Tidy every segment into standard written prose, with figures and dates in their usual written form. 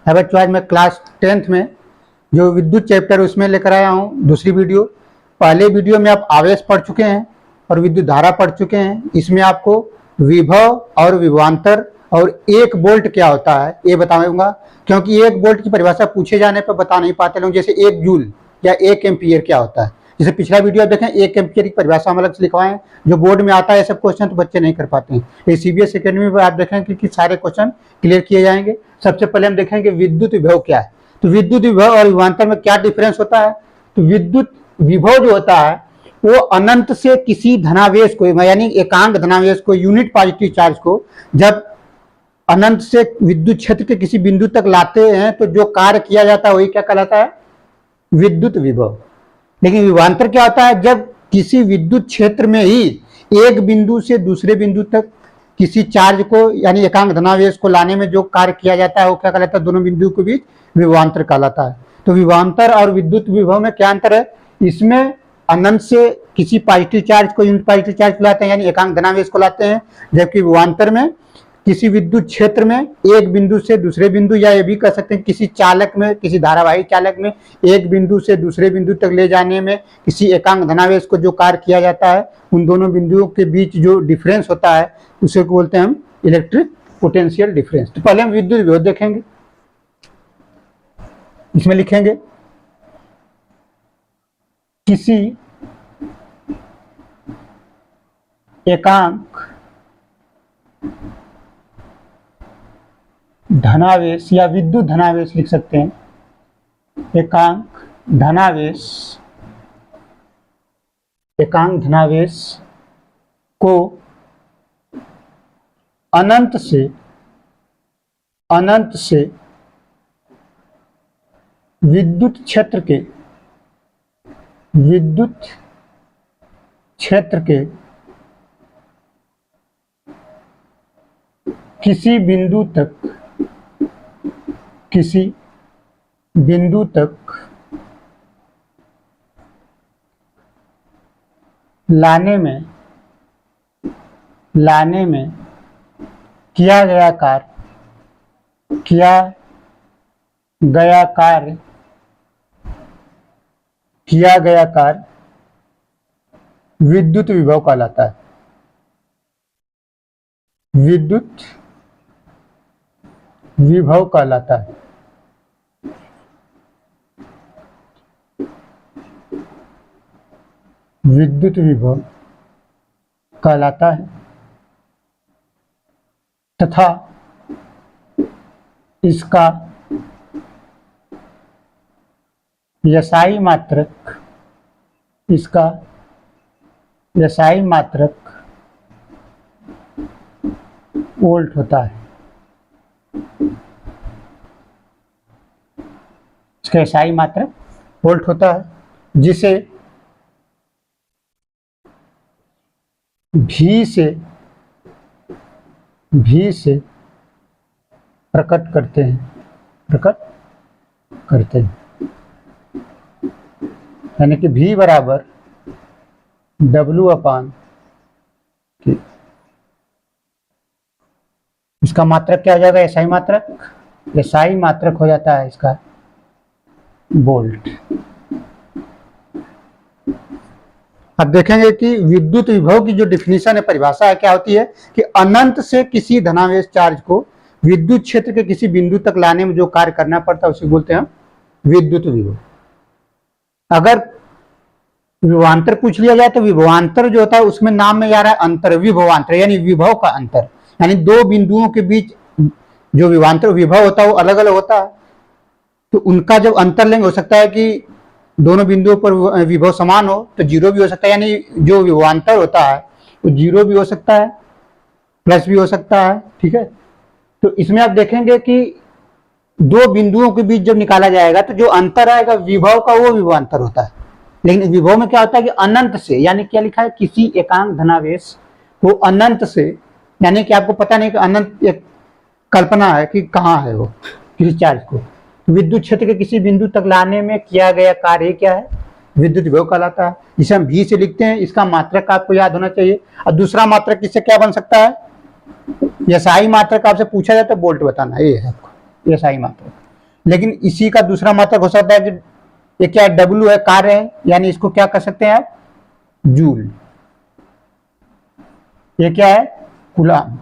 है बच्चों, आज मैं क्लास 10th में जो विद्युत चैप्टर उसमें लेकर आया हूँ दूसरी वीडियो। पहले वीडियो में आप आवेश पढ़ चुके हैं और विद्युत धारा पढ़ चुके हैं। इसमें आपको विभव और विभवांतर और 1 वोल्ट क्या होता है ये बताऊंगा, क्योंकि 1 वोल्ट की परिभाषा पूछे जाने पर बता नहीं पाते लोग। जैसे 1 जूल या 1 एम्पियर क्या होता है, जैसे पिछला वीडियो देखें 1 एम्पियर की परिभाषा हम अलग से लिखवाएं, जो बोर्ड में आता है सब क्वेश्चन तो बच्चे नहीं कर पाते हैं। ये सीबीएसई अकेडमी में आप देखेंगे कि सारे क्वेश्चन क्लियर किए जाएंगे। सबसे पहले हम देखेंगे विद्युत विभव क्या है। तो विद्युत विभव और विभवांतर में क्या डिफरेंस होता है। तो विद्युत विभव जो होता है वो अनंत से किसी धनावेश को, यानी एकांक धनावेश को, यूनिट पॉजिटिव चार्ज को जब अनंत से विद्युत क्षेत्र के किसी बिंदु तक लाते हैं तो जो कार्य किया जाता है वही क्या कहलाता है, विद्युत विभव। लेकिन विभवांतर क्या होता है, जब किसी विद्युत क्षेत्र में ही एक बिंदु से दूसरे बिंदु तक किसी चार्ज को यानी एकांक धनावेश को लाने में जो कार्य किया जाता है वो क्या कहलाता है, दोनों बिंदु के बीच विभवांतर कहलाता है। तो विभवांतर और विद्युत विभव में क्या अंतर है, इसमें अनंत से किसी पॉजिटिव चार्ज को यूनिट पॉजिटिव चार्ज को लाते हैं यानी एकांक धनावेश को लाते हैं, जबकि विभवांतर में किसी विद्युत क्षेत्र में एक बिंदु से दूसरे बिंदु, या ये भी कह सकते हैं किसी चालक में, किसी धारावाही चालक में एक बिंदु से दूसरे बिंदु तक ले जाने में किसी एकांक धनावेश को जो कार्य किया जाता है, उन दोनों बिंदुओं के बीच जो डिफरेंस होता है उसे बोलते हैं हम इलेक्ट्रिक पोटेंशियल डिफरेंस। तो पहले हम विद्युत विभव देखेंगे। इसमें लिखेंगे किसी एकांक धनावेश या विद्युत धनावेश लिख सकते हैं, एकांक धनावेश को अनंत से विद्युत क्षेत्र के किसी बिंदु तक लाने में किया गया कार्य विद्युत विभव कहलाता है। विद्युत विभव कहलाता है। विद्युत विभव कहलाता है तथा इसका SI मात्रक वोल्ट होता है। इसका SI मात्रक वोल्ट होता है, जिसे V से प्रकट करते हैं, यानी कि V बराबर W/K। इसका मात्रक क्या हो जाएगा, SI मात्रक हो जाता है इसका वोल्ट। अब देखेंगे कि विद्युत विभव की जो डिफिनीशन है, परिभाषा है, क्या होती है कि अनंत से किसी धनावेश चार्ज को विद्युत क्षेत्र के किसी बिंदु तक लाने में जो कार्य करना पड़ता है उसे बोलते हैं विद्युत विभव। अगर विभवांतर पूछ लिया जाए तो विभवांतर जो होता है उसमें नाम में आ रहा है अंतर विभवांतर, यानी विभव का अंतर, यानी दो बिंदुओं के बीच जो विभव होता है वो अलग अलग होता है। तो उनका जब अंतर लेंगे, हो सकता है कि दोनों बिंदुओं पर विभव समान हो तो जीरो भी हो सकता है, यानी जो विभवांतर होता है वो जीरो भी हो सकता है, प्लस भी हो सकता है। ठीक है, तो इसमें आप देखेंगे कि दो बिंदुओं के बीच जब निकाला जाएगा तो जो अंतर आएगा विभव का वो विभवांतर होता है। लेकिन विभव में क्या होता है कि अनंत से, यानी क्या लिखा है, किसी एकांक धनावेश को अनंत से, यानी कि आपको पता नहीं कि अनंत एक कल्पना है कि कहाँ है वो किसी चार्ज को, विद्युत क्षेत्र के किसी बिंदु तक लाने में किया गया कार्य क्या है, विद्युत विभव कहलाता है, जिसे हम V से लिखते हैं। इसका मात्रक आपको याद होना चाहिए। और दूसरा मात्रक इससे क्या बन सकता है, SI मात्रक आपसे पूछा जाए तो वोल्ट बताना, ये है आपको SI मात्रक। लेकिन इसी का दूसरा मात्रक हो सकता है कि ये क्या है, डब्ल्यू है, कार्य है, यानी इसको क्या कर सकते हैं आप, जूल। ये क्या है, कूलाम।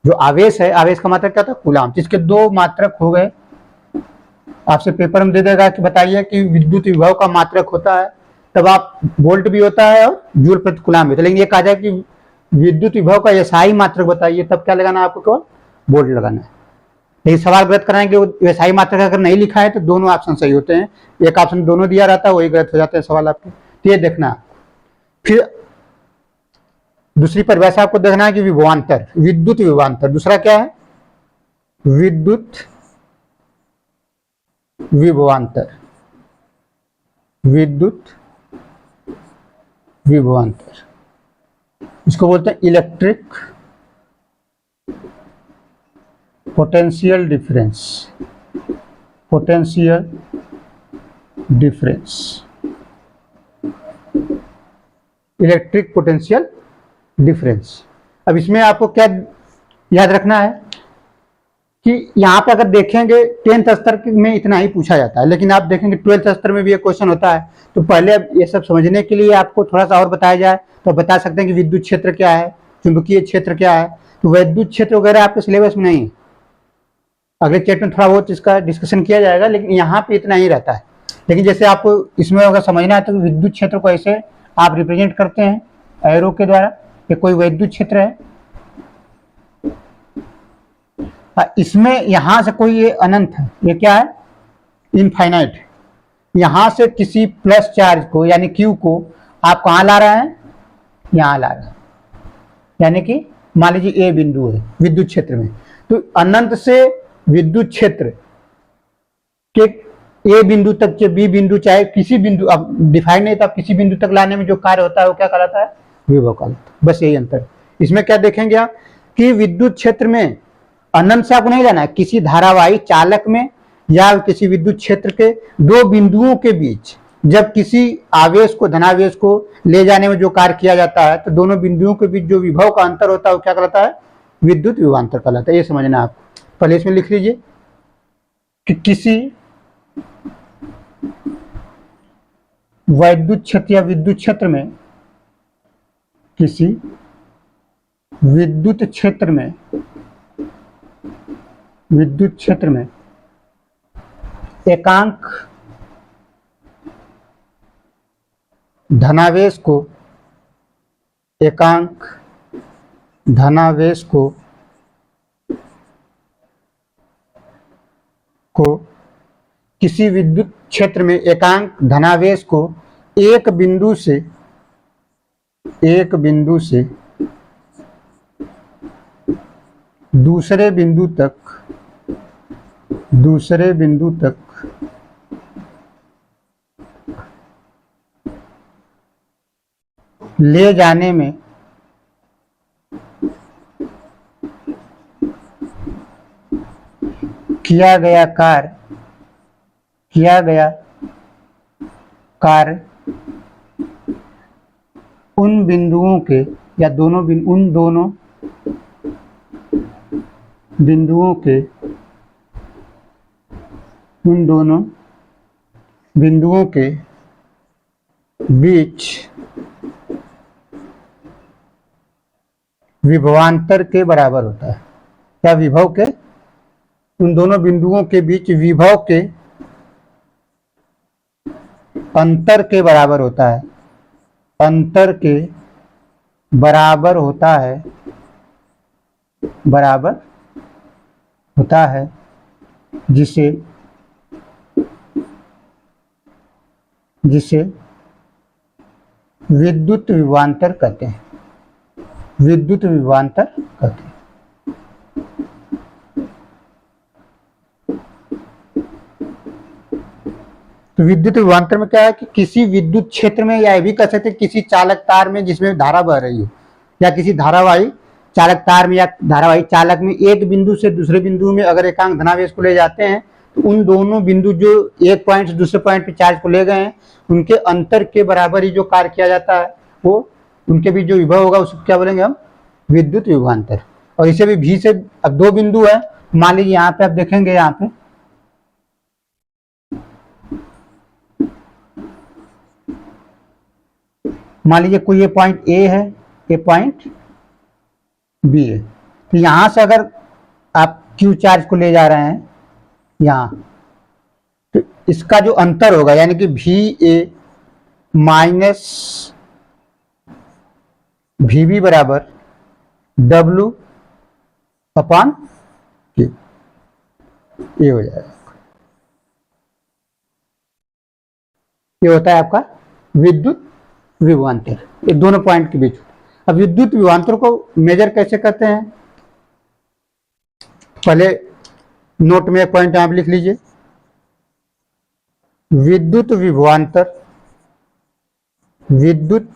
जो आवेश है, आवेश का मात्रक क्या था, कूलाम। जिसके दो मात्रक हो गए, आपसे पेपर में दे देगा कि बताइए कि विद्युत विभव का मात्रक होता है, तब आप वोल्ट भी होता है और जूल प्रति कूलाम भी होता है। लेकिन ये कहा जाए कि विद्युत विभव का एसआई मात्रक बताइए, तब क्या लगाना है आपको, केवल वोल्ट लगाना है। लेकिन सवाल गलत कराएंगे, एसआई मात्रक अगर नहीं लिखा है तो दोनों ऑप्शन सही होते हैं, एक ऑप्शन दोनों दिया रहता है, वही गलत हो जाते हैं सवाल आपके। तो ये देखना। फिर दूसरी परिभाषा आपको देखना है कि विभवांतर, विद्युत विभवांतर। दूसरा क्या है, विद्युत विभवांतर, विद्युत विभवांतर, इसको बोलते हैं electric potential difference, potential difference, electric potential difference. अब इसमें आपको क्या याद रखना है कि यहाँ पे अगर देखेंगे 10th स्तर में इतना ही पूछा जाता है, लेकिन आप देखेंगे 12th स्तर में भी एक क्वेश्चन होता है। तो पहले अब ये सब समझने के लिए आपको थोड़ा सा और बताया जाए तो बता सकते हैं कि विद्युत क्षेत्र क्या है, चुंबकीय क्षेत्र क्या है। तो विद्युत क्षेत्र वगैरह आपके सिलेबस में नहीं है, अगले चैप्टर में थोड़ा बहुत इसका डिस्कशन किया जाएगा, लेकिन यहाँ पे इतना ही रहता है। लेकिन जैसे आपको इसमें अगर समझना है तो विद्युत क्षेत्र को ऐसे आप रिप्रेजेंट करते हैं एरो के द्वारा, ये कोई विद्युत क्षेत्र है। इसमें यहां से कोई ये अनंत है, ये क्या है, इनफाइनाइट। यहां से किसी प्लस चार्ज को यानी क्यू को आप कहां ला रहे हैं, यहां ला रहे हैं, यानी कि मान लीजिए ए बिंदु है विद्युत क्षेत्र में, तो अनंत से विद्युत क्षेत्र के ए बिंदु तक के बी बिंदु, चाहे किसी बिंदु, अब डिफाइन नहीं था, किसी बिंदु तक लाने में जो कार्य होता है वो क्या कहलाता है, विभव कहलाता है। बस यही अंतर। इसमें क्या देखेंगे आप कि विद्युत क्षेत्र में अनंत से आपको नहीं जाना है, किसी धारावाही चालक में या किसी विद्युत क्षेत्र के दो बिंदुओं के बीच जब किसी आवेश को, धनावेश को ले जाने में जो कार्य किया जाता है, तो दोनों बिंदुओं के बीच जो विभव का अंतर होता है वो क्या कहलाता है, विद्युत विभवांतर कहलाता है। ये समझना आपको। पहले इसमें लिख लीजिए कि किसी वैद्युत क्षेत्र या विद्युत क्षेत्र में, किसी विद्युत क्षेत्र में, विद्युत क्षेत्र में एकांक धनावेश को, एकांक धनावेश को किसी विद्युत क्षेत्र में एकांक धनावेश को एक बिंदु से दूसरे बिंदु तक ले जाने में किया गया कार्य उन बिंदुओं के या उन दोनों बिंदुओं के बीच विभवांतर के बराबर होता है, या विभव के, उन दोनों बिंदुओं के बीच विभव के अंतर के बराबर होता है, अंतर के बराबर होता है, जिसे विद्युत विभवांतर कहते हैं, विद्युत विभवांतर कहते हैं। तो विद्युत विभवांतर में क्या है कि किसी विद्युत क्षेत्र में, या ये भी कह सकते हैं किसी चालक तार में जिसमें धारा बह रही हो, या किसी धारावाही चालक तार में या धारावाही चालक में एक बिंदु से दूसरे बिंदु में अगर एकांक धनावेश को ले जाते हैं, तो उन दोनों बिंदु जो एक पॉइंट से दूसरे पॉइंट पे चार्ज को ले गए हैं, उनके अंतर के बराबर ही जो कार्य किया जाता है, वो उनके बीच जो विभव होगा उसको क्या बोलेंगे हम, विद्युत विभवांतर। और इसे भी भी से, अब दो बिंदु है, मान लीजिए यहाँ पे आप देखेंगे, यहाँ पे मान लीजिए कोई ये पॉइंट ए है, ये पॉइंट बी है, तो यहां से अगर आप क्यू चार्ज को ले जा रहे हैं यहां, तो इसका जो अंतर होगा यानी कि V A minus V B बराबर डब्लू अपॉन क्यू, ये हो जाएगा। ये होता है आपका विद्युत विभवांतर, ये दोनों पॉइंट के बीच। अब विद्युत विभवांतर को मेजर कैसे करते हैं, पहले नोट में एक पॉइंट आप लिख लीजिए। विद्युत विभवांतर, विद्युत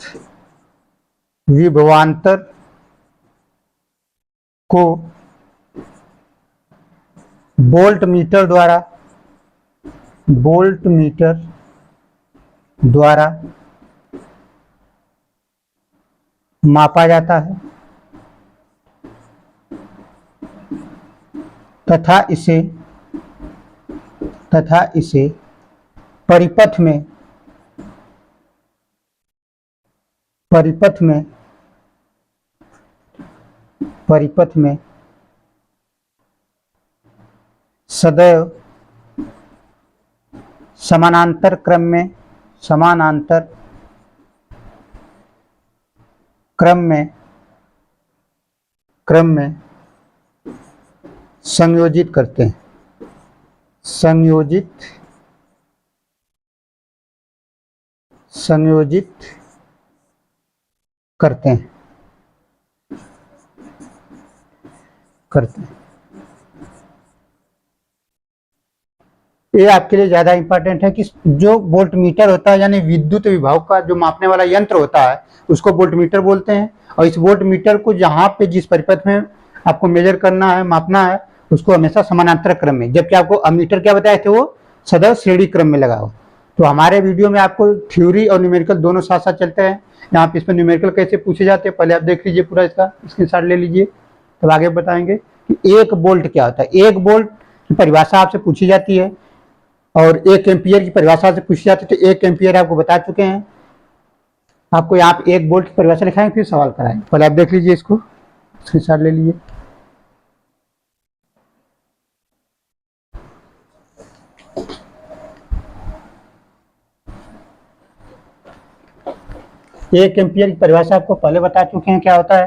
विभवांतर को वोल्ट मीटर द्वारा, वोल्ट मीटर द्वारा मापा जाता है तथा इसे परिपथ में सदैव समानांतर क्रम में संयोजित करते हैं, संयोजित करते हैं। ये आपके लिए ज्यादा इंपॉर्टेंट है कि जो वोल्ट मीटर होता है यानी विद्युत विभव का जो मापने वाला यंत्र होता है उसको वोल्ट मीटर बोलते हैं, और इस वोल्ट मीटर को जहां पे जिस परिपथ में आपको मेजर करना है, मापना है, उसको हमेशा समानांतर क्रम में, जबकि आपको अमीटर क्या बताए थे, वो सदैव श्रेणी क्रम में लगा हो। तो हमारे वीडियो में आपको थ्योरी और न्यूमेरिकल दोनों साथ साथ चलते हैं। यहाँ पे इसमें न्यूमेरिकल कैसे पूछे जाते हैं पहले आप देख लीजिए, पूरा इसका स्क्रीनशॉट ले लीजिए, तब आगे बताएंगे कि एक वोल्ट क्या होता है। एक वोल्ट की परिभाषा आपसे पूछी जाती है और एक एम्पियर की परिभाषा से पूछी जाती है। तो एक एम्पियर आपको बता चुके हैं, आपको यहाँ पे एक वोल्ट की परिभाषा लिखाएंगे फिर सवाल कराएंगे। पहले आप देख लीजिए, इसको स्क्रीनशॉट ले लीजिए। एक एम्पियर की परिभाषा आपको पहले बता चुके हैं क्या होता है,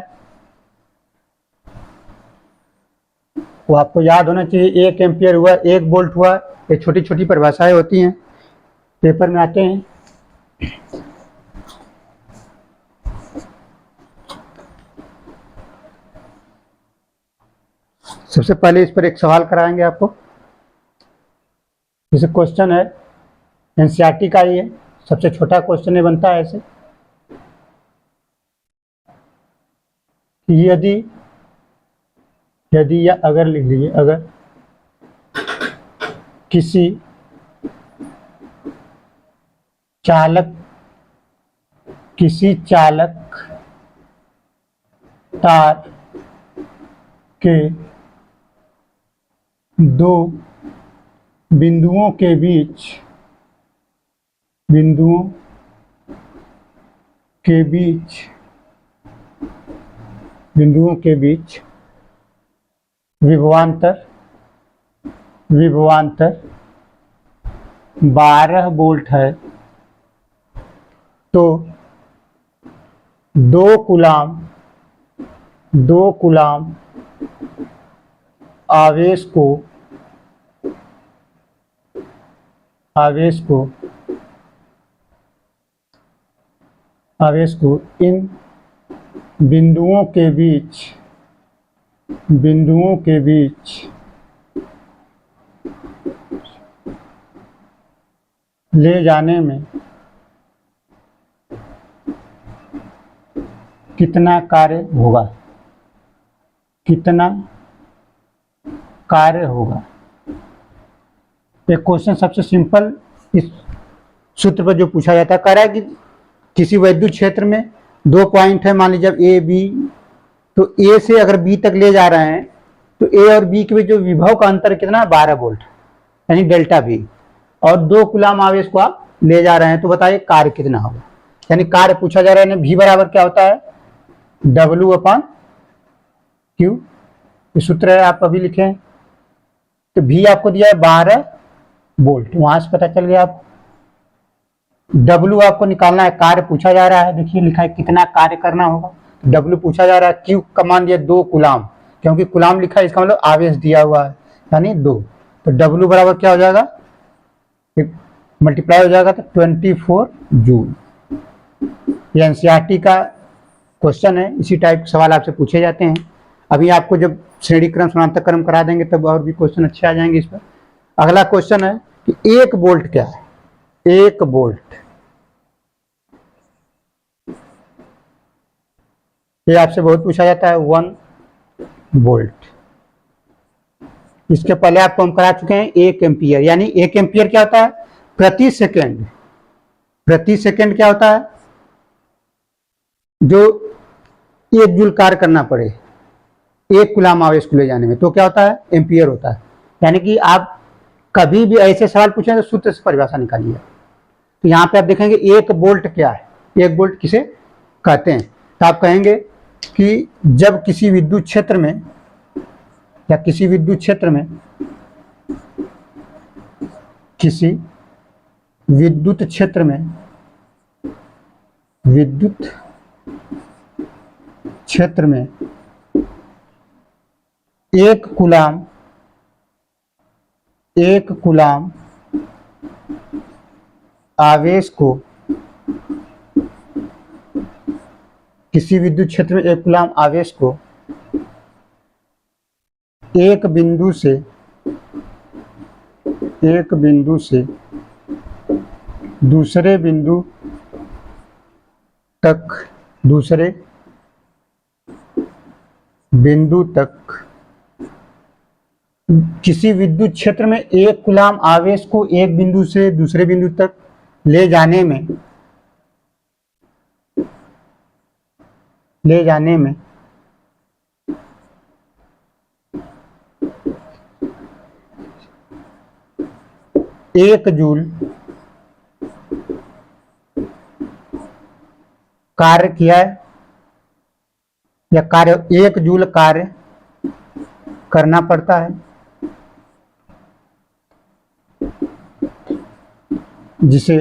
वो आपको याद होना चाहिए। एक एम्पियर हुआ, एक वोल्ट हुआ, ये छोटी छोटी परिभाषाएं होती हैं, पेपर में आते हैं। सबसे पहले इस पर एक सवाल कराएंगे आपको, जैसे क्वेश्चन है एनसीईआरटी का, ये सबसे छोटा क्वेश्चन है, बनता है ऐसे, यदि या अगर लिख लीजिए, अगर किसी चालक तार के दो बिंदुओं के बीच विभवांतर 12 वोल्ट है, तो 2 कूलाम आवेश को इन बिंदुओं के बीच ले जाने में कितना कार्य होगा। एक क्वेश्चन सबसे सिंपल इस सूत्र पर जो पूछा जाता है, कह रहा है कि किसी विद्युत क्षेत्र में 2 पॉइंट है, मान लीजिए ए बी, तो ए से अगर बी तक ले जा रहे हैं तो ए और बी के बीच जो विभव का अंतर कितना है, 12 वोल्ट यानी डेल्टा बी, और 2 कूलाम आवेश को आप ले जा रहे हैं, तो बताइए कार्य कितना होगा। यानी कार्य पूछा जा रहा है, V बराबर क्या होता है, W अपॉन Q। ये सूत्र है, आप अभी लिखें। तो V आपको दिया है 12 वोल्ट, वहां से पता चल गया आपको। W आपको निकालना है, कार्य पूछा जा रहा है, देखिए लिखा है कितना कार्य करना होगा। W पूछा जा रहा है, Q का मान दिया 2 कूलाम, क्योंकि कूलाम लिखा है इसका मतलब आवेश दिया हुआ है, यानी 2। तो W बराबर क्या हो जाएगा, मल्टीप्लाई हो जाएगा तो 24 जूल। ये एनसीईआरटी का क्वेश्चन है, इसी टाइप के सवाल आपसे पूछे जाते हैं। अभी आपको जब श्रेणी क्रम समानांतर क्रम करा देंगे तब और भी क्वेश्चन अच्छे आ जाएंगे इस पर। अगला क्वेश्चन है कि 1 वोल्ट क्या है, 1 वोल्ट। ये आपसे बहुत पूछा जाता है, 1 वोल्ट। इसके पहले आपको हम करा चुके हैं 1 एम्पियर, यानी 1 एम्पियर क्या होता है, प्रति सेकंड। प्रति सेकंड क्या होता है, जो 1 जूल कार्य करना पड़े 1 कूलाम आवेश को ले जाने में, तो क्या होता है, एम्पियर होता है। यानी कि आप कभी भी ऐसे सवाल पूछें तो सूत्र से परिभाषा निकालिए। तो यहाँ पे आप देखेंगे 1 वोल्ट क्या है, 1 वोल्ट किसे कहते हैं। तो आप कहेंगे कि जब किसी विद्युत क्षेत्र में या किसी विद्युत क्षेत्र में किसी विद्युत क्षेत्र में विद्युत क्षेत्र में 1 कूलाम आवेश को, किसी विद्युत क्षेत्र में 1 कूलाम आवेश को एक बिंदु से दूसरे बिंदु तक किसी विद्युत क्षेत्र में 1 कूलाम आवेश को एक बिंदु से दूसरे बिंदु तक ले जाने में 1 जूल कार्य किया है, या 1 जूल कार्य करना पड़ता है, जिसे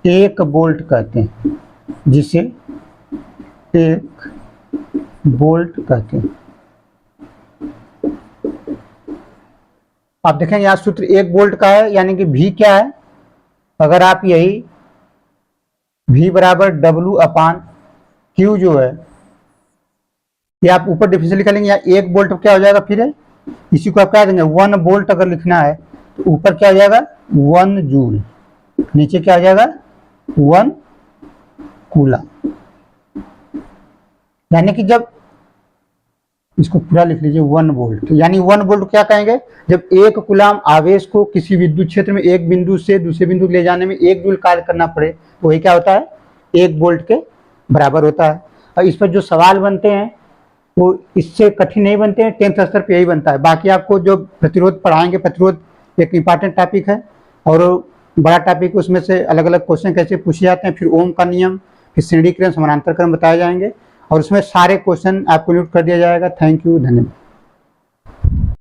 1 वोल्ट कहते हैं, जिसे 1 वोल्ट कहते हैं। आप देखेंगे यहाँ सूत्र 1 वोल्ट का है, यानी कि V क्या है, अगर आप यही V बराबर W अपान Q जो है, ये आप ऊपर डिफिनेशन लिखा लेंगे, यहाँ 1 वोल्ट क्या हो जाएगा, फिर है इसी को आप क्या देंगे 1 वोल्ट अगर लिखना है तो ऊपर क्या हो जाएगा 1 जूल, नीचे क्या हो जाएगा 1 कूलाम। यानी कि जब इसको पूरा लिख लीजिए 1 वोल्ट, यानी 1 वोल्ट क्या कहेंगे, जब 1 कूलाम आवेश को किसी विद्युत क्षेत्र में एक बिंदु से दूसरे बिंदु ले जाने में 1 जूल कार्य करना पड़े, तो वही क्या होता है 1 वोल्ट के बराबर होता है। और इस पर जो सवाल बनते हैं वो इससे कठिन नहीं बनते हैं, 10th स्तर पे यही बनता है। बाकी आपको जो प्रतिरोध पढ़ाएंगे, प्रतिरोध एक इंपॉर्टेंट टॉपिक है और बड़ा टॉपिक, उसमें से अलग अलग क्वेश्चन कैसे पूछे जाते हैं, फिर ओम का नियम, फिर श्रेणी क्रम समानांतर क्रम बताए जाएंगे और उसमें सारे क्वेश्चन आपको नोट कर दिया जाएगा। थैंक यू, धन्यवाद।